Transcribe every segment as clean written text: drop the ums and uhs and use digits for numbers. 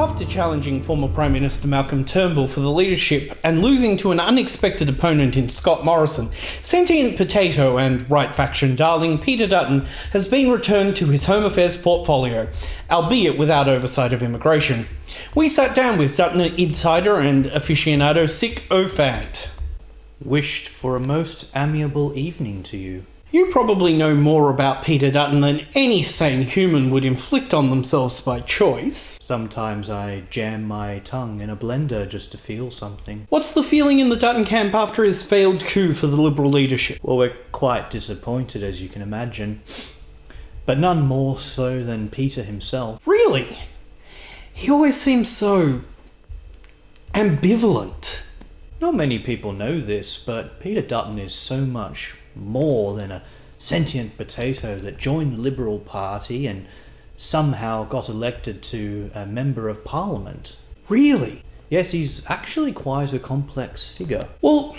After challenging former Prime Minister Malcolm Turnbull for the leadership and losing to an unexpected opponent in Scott Morrison, sentient potato and right faction darling Peter Dutton has been returned to his Home Affairs portfolio, albeit without oversight of immigration. We sat down with Dutton insider and aficionado Sic O'Phant. Wished for a most amiable evening to you. You probably know more about Peter Dutton than any sane human would inflict on themselves by choice. Sometimes I jam my tongue in a blender just to feel something. What's the feeling in the Dutton camp after his failed coup for the Liberal leadership? Well, we're quite disappointed, as you can imagine. But none more so than Peter himself. Really? He always seems so ambivalent. Not many people know this, but Peter Dutton is so much more than a sentient potato that joined the Liberal Party and somehow got elected to a Member of Parliament. Really? Yes, he's actually quite a complex figure. Well,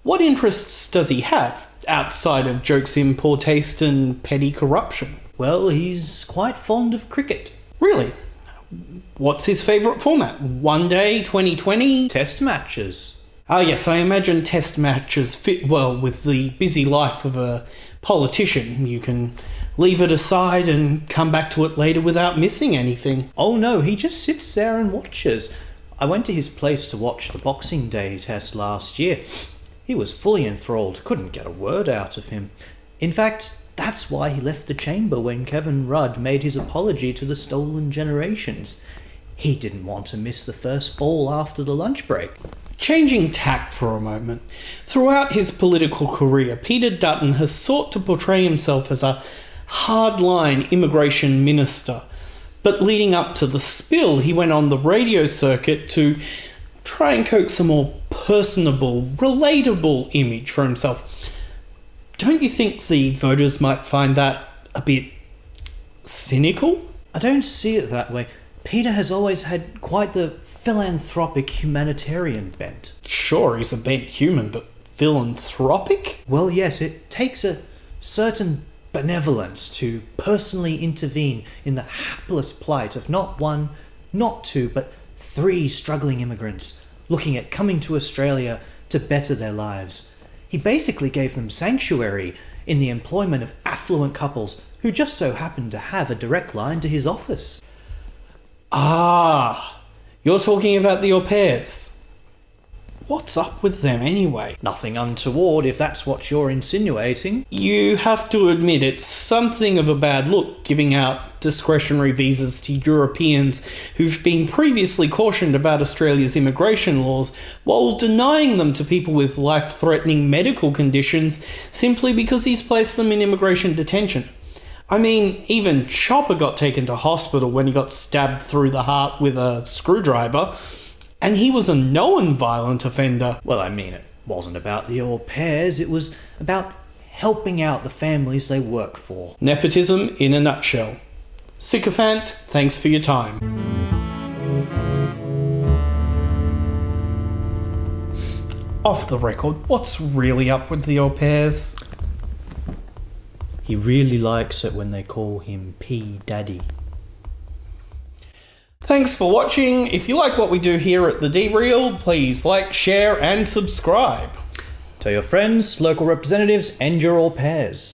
what interests does he have outside of jokes in poor taste and petty corruption? Well, he's quite fond of cricket. Really? What's his favourite format? One day, 2020? Test matches. Ah yes, I imagine test matches fit well with the busy life of a politician. You can leave it aside and come back to it later without missing anything. Oh no, he just sits there and watches. I went to his place to watch the Boxing Day test last year. He was fully enthralled, couldn't get a word out of him. In fact, that's why he left the chamber when Kevin Rudd made his apology to the stolen generations. He didn't want to miss the first ball after the lunch break. Changing tack for a moment, throughout his political career, Peter Dutton has sought to portray himself as a hardline immigration minister. But leading up to the spill, he went on the radio circuit to try and coax a more personable, relatable image for himself. Don't you think the voters might find that a bit cynical? I don't see it that way. Peter has always had quite the philanthropic humanitarian bent. Sure, he's a bent human, but philanthropic? Well, yes, it takes a certain benevolence to personally intervene in the hapless plight of not one, not two, but 3 struggling immigrants looking at coming to Australia to better their lives. He basically gave them sanctuary in the employment of affluent couples who just so happened to have a direct line to his office. Ah, you're talking about the au pairs. What's up with them anyway? Nothing untoward, if that's what you're insinuating. You have to admit it's something of a bad look giving out discretionary visas to Europeans who've been previously cautioned about Australia's immigration laws while denying them to people with life-threatening medical conditions simply because he's placed them in immigration detention. I mean, even Chopper got taken to hospital when he got stabbed through the heart with a screwdriver, and he was a known violent offender. Well, I mean, it wasn't about the au pairs, it was about helping out the families they work for. Nepotism in a nutshell. Sic O'Phant, thanks for your time. Off the record, what's really up with the au pairs? He really likes it when they call him P Daddy. Thanks for watching. If you like what we do here at The D-Reel, please like, share and subscribe. Tell your friends, local representatives and your au pairs.